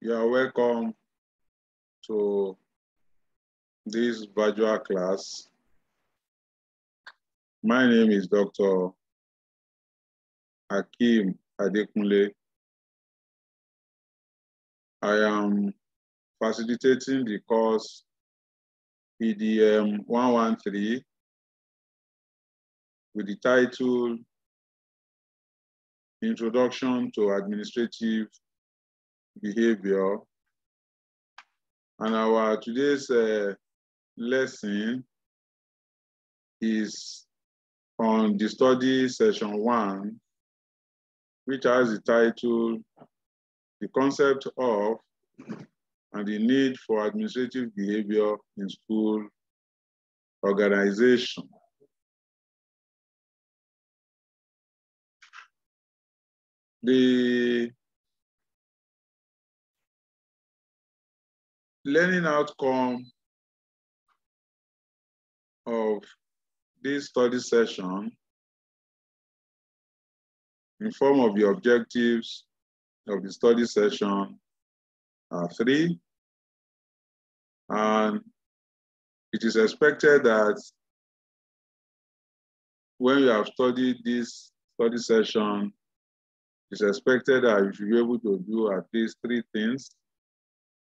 You are welcome to this virtual class. My name is Dr. Hakeem Adekunle. I am facilitating the course EDM 113 with the title Introduction to Administrative Behavior. And our today's lesson is on the study session 1, which has the title, The Concept of and the Need for Administrative Behavior in School Organization. The learning outcome of this study session in form of the objectives of the study session are 3. And it is expected that when you have studied this study session, it's expected that you should be able to do at least 3 things.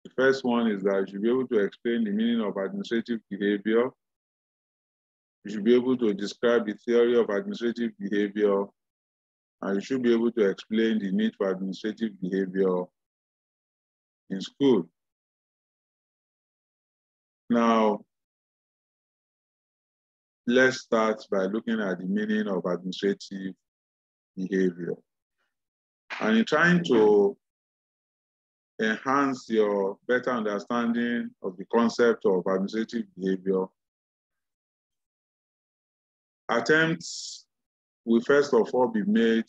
The first one is that you should be able to explain the meaning of administrative behavior. You should be able to describe the theory of administrative behavior, and you should be able to explain the need for administrative behavior in school. Now, let's start by looking at the meaning of administrative behavior. And in trying to enhance your better understanding of the concept of administrative behavior, attempts will first of all be made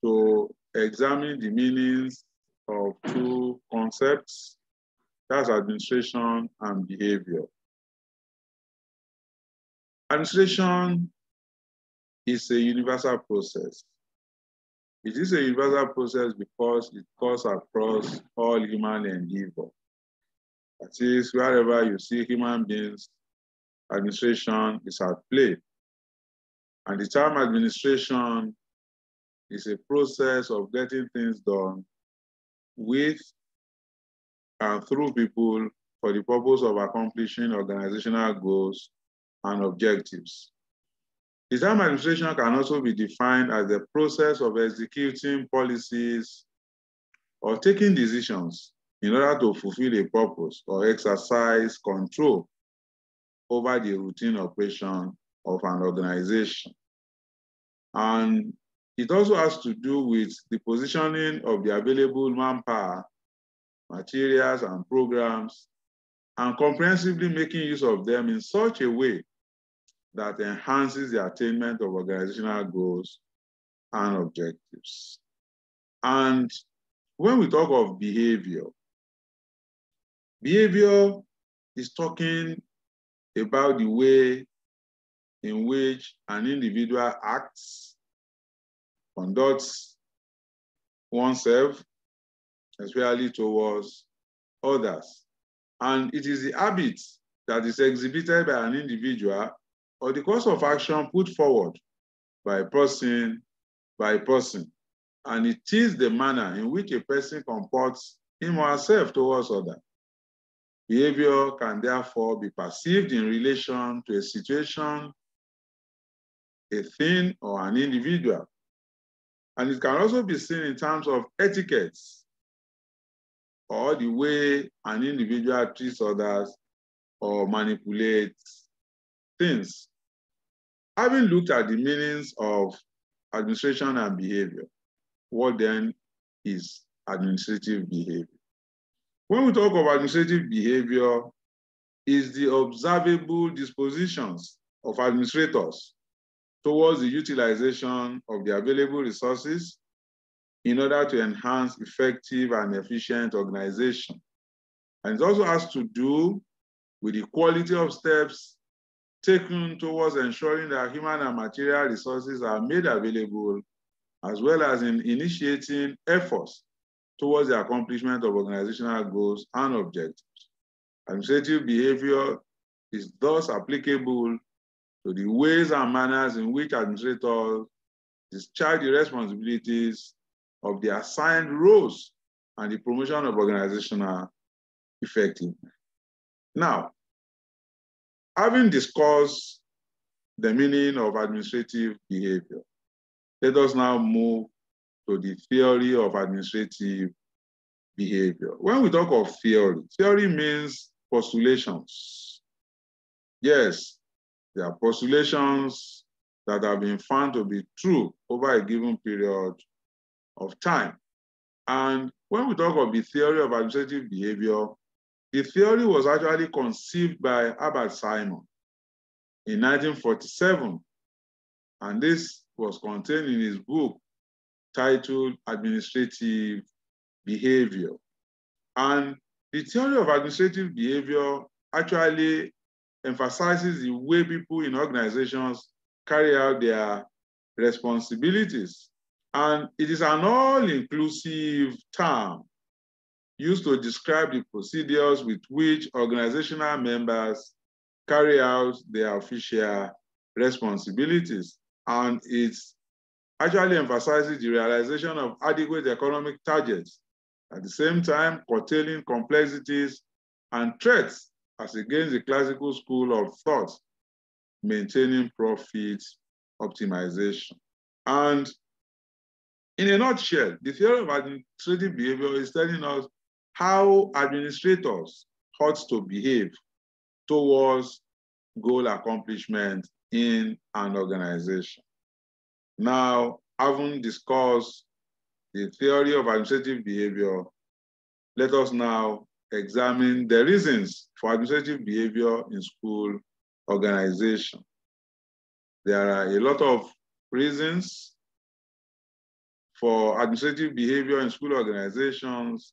to examine the meanings of 2 concepts, that's administration and behavior. Administration is a universal process. It is a universal process because it cuts across all human endeavor. That is, wherever you see human beings, administration is at play. And the term administration is a process of getting things done with and through people for the purpose of accomplishing organizational goals and objectives. The term administration can also be defined as the process of executing policies or taking decisions in order to fulfill a purpose or exercise control over the routine operation of an organization. And it also has to do with the positioning of the available manpower, materials, and programs, and comprehensively making use of them in such a way that enhances the attainment of organizational goals and objectives. And when we talk of behavior, behavior is talking about the way in which an individual acts, conducts oneself, especially towards others. And it is the habit that is exhibited by an individual or the course of action put forward by person by person. And it is the manner in which a person comports him or herself towards others. Behavior can therefore be perceived in relation to a situation, a thing, or an individual. And it can also be seen in terms of etiquettes or the way an individual treats others or manipulates things. Having looked at the meanings of administration and behavior, what then is administrative behavior? When we talk of administrative behavior, is the observable dispositions of administrators towards the utilization of the available resources in order to enhance effective and efficient organization. And it also has to do with the quality of steps taken towards ensuring that human and material resources are made available, as well as in initiating efforts towards the accomplishment of organizational goals and objectives. Administrative behavior is thus applicable to the ways and manners in which administrators discharge the responsibilities of the assigned roles and the promotion of organizational effectiveness. Now, having discussed the meaning of administrative behavior, let us now move to the theory of administrative behavior. When we talk of theory means postulations. Yes, there are postulations that have been found to be true over a given period of time. And when we talk of the theory of administrative behavior, the theory was actually conceived by Herbert Simon in 1947. And this was contained in his book titled Administrative Behavior. And the theory of administrative behavior actually emphasizes the way people in organizations carry out their responsibilities. And it is an all-inclusive term used to describe the procedures with which organizational members carry out their official responsibilities. And it actually emphasizes the realization of adequate economic targets, at the same time curtailing complexities and threats as against the classical school of thought, maintaining profit optimization. And in a nutshell, the theory of administrative behavior is telling us how administrators ought to behave towards goal accomplishment in an organization. Now, having discussed the theory of administrative behavior, let us now examine the reasons for administrative behavior in school organization. There are a lot of reasons for administrative behavior in school organizations.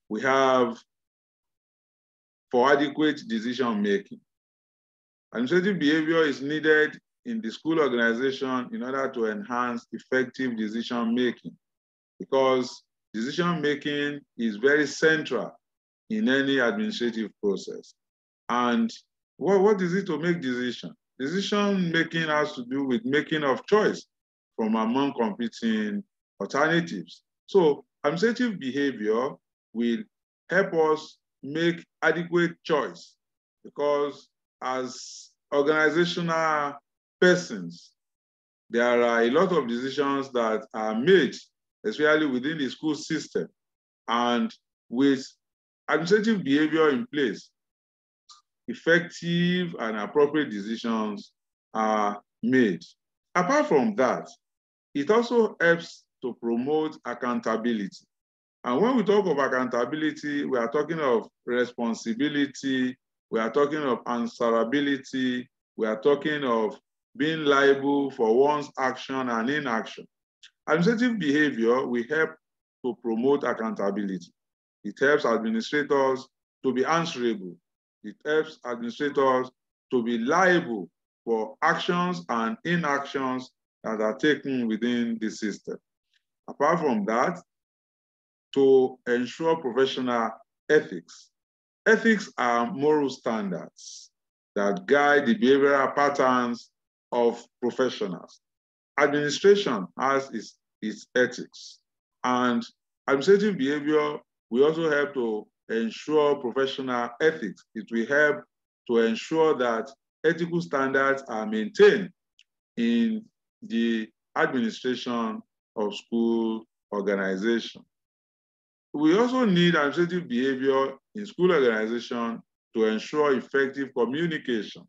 We have for adequate decision making. Administrative behavior is needed in the school organization in order to enhance effective decision making, because decision making is very central in any administrative process. And what is it to make decision? Decision making has to do with making of choice from among competing alternatives. So administrative behavior will help us make adequate choice, because as organizational persons, there are a lot of decisions that are made, especially within the school system. And with administrative behavior in place, effective and appropriate decisions are made. Apart from that, it also helps to promote accountability. And when we talk of accountability, we are talking of responsibility, we are talking of answerability, we are talking of being liable for one's action and inaction. Administrative behavior will help to promote accountability. It helps administrators to be answerable. It helps administrators to be liable for actions and inactions that are taken within the system. Apart from that, to ensure professional ethics. Ethics are moral standards that guide the behavioral patterns of professionals. Administration has its ethics, and administrative behavior will also help to ensure professional ethics. It will help to ensure that ethical standards are maintained in the administration of school organization. We also need administrative behavior in school organization to ensure effective communication.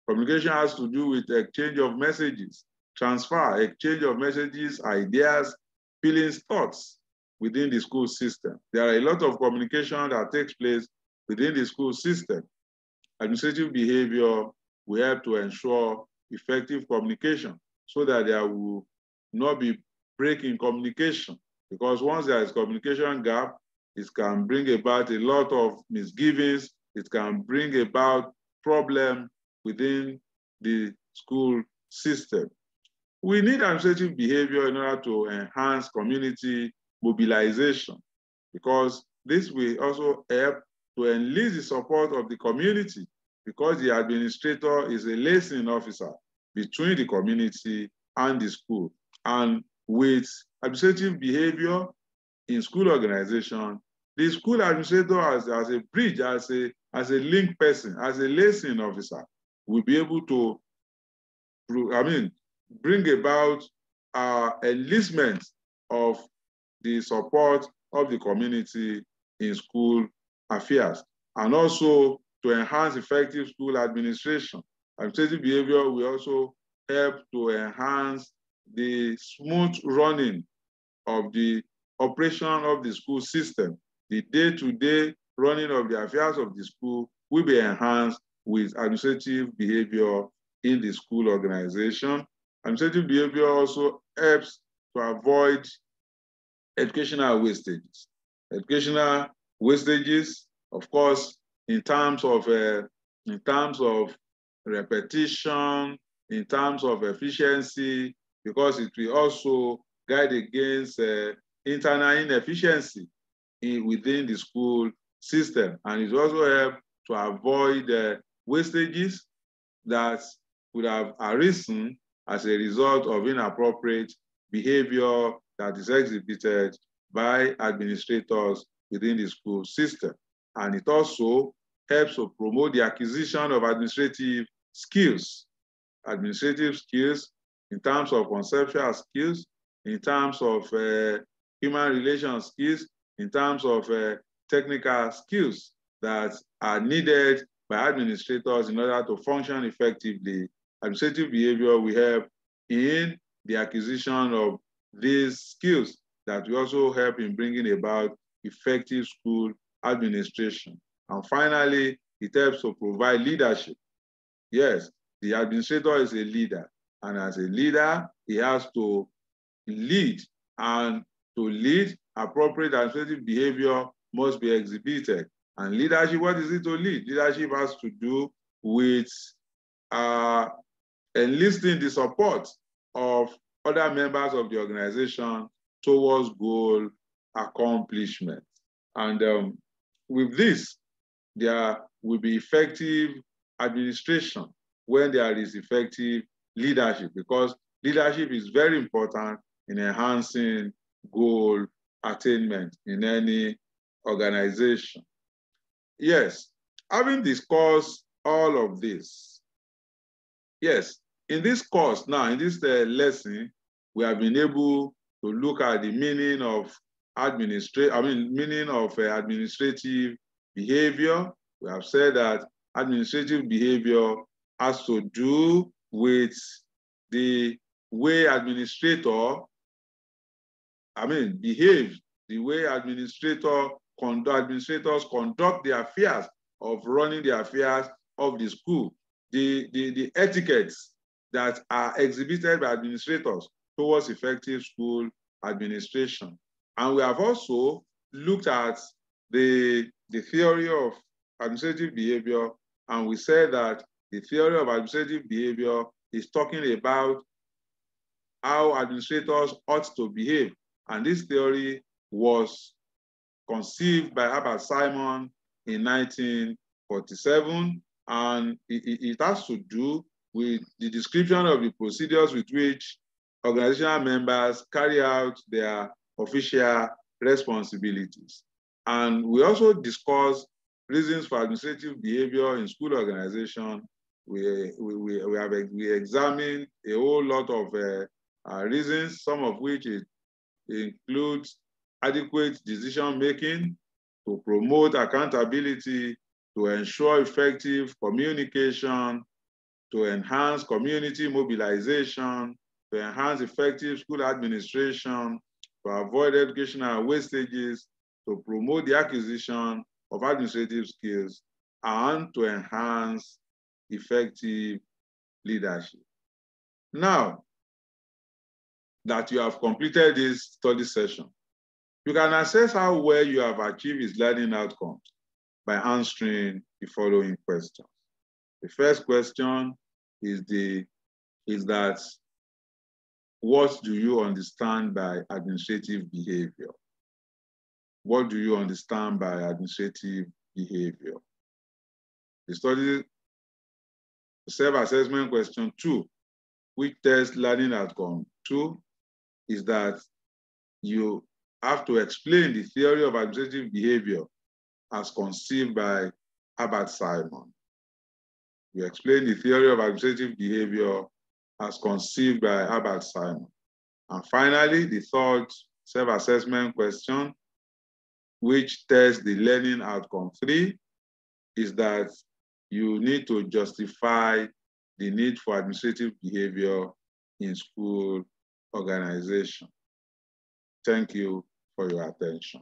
Communication has to do with exchange of messages, transfer, exchange of messages, ideas, feelings, thoughts within the school system. There are a lot of communication that takes place within the school system. Administrative behavior will help to ensure effective communication so that there will not be break in communication. Because once there is communication gap, it can bring about a lot of misgivings. It can bring about problem within the school system. We need administrative behavior in order to enhance community mobilization. because this will also help to enlist the support of the community, because the administrator is a liaison officer between the community and the school. And with administrative behavior in school organization, the school administrator as a bridge, as a link person, as a liaison officer, will be able to, bring about enlistment of the support of the community in school affairs, and also to enhance effective school administration. Administrative behavior will also help to enhance the smooth running of the operation of the school system. The day-to-day running of the affairs of the school will be enhanced with administrative behavior in the school organization. Administrative behavior also helps to avoid educational wastages. Educational wastages, of course, in terms of repetition, in terms of efficiency, because it will also guide against internal inefficiency within the school system, and it also help to avoid wastages that would have arisen as a result of inappropriate behavior that is exhibited by administrators within the school system. And it also helps to promote the acquisition of administrative skills in terms of conceptual skills, in terms of human relations skills, in terms of technical skills that are needed by administrators in order to function effectively. Administrative behavior will help in the acquisition of these skills that will also help in bringing about effective school administration. And finally, it helps to provide leadership. Yes, the administrator is a leader, and as a leader, he has to lead, and to lead, appropriate administrative behavior must be exhibited. And leadership, what is it to lead? Leadership has to do with enlisting the support of other members of the organization towards goal accomplishment. And with this, there will be effective administration when there is effective leadership, because leadership is very important in enhancing goal attainment in any organization. Yes, having discussed all of this, yes, in this course now, in this lesson, we have been able to look at the meaning of administrative behavior. We have said that administrative behavior has to do with the way administrators behave, the way administrators conduct the affairs of running the affairs of the school, the etiquettes that are exhibited by administrators towards effective school administration. And we have also looked at the theory of administrative behavior, and we said that the theory of administrative behavior is talking about how administrators ought to behave. And this theory was conceived by Herbert Simon in 1947, and it has to do with the description of the procedures with which organizational members carry out their official responsibilities. And we also discussed reasons for administrative behavior in school organization. We examined a whole lot of reasons, some of which includes adequate decision-making, to promote accountability, to ensure effective communication, to enhance community mobilization, to enhance effective school administration, to avoid educational wastages, to promote the acquisition of administrative skills, and to enhance effective leadership. Now that you have completed this study session, you can assess how well you have achieved its learning outcomes by answering the following questions. The first question is that, what do you understand by administrative behavior? what do you understand by administrative behavior? The study self-assessment question 2, which tests learning outcome 2, is that you have to explain the theory of administrative behavior as conceived by Herbert Simon. You explain the theory of administrative behavior as conceived by Herbert Simon. And finally, the third self-assessment question, which tests the learning outcome 3, is that you need to justify the need for administrative behavior in school organization. Thank you for your attention.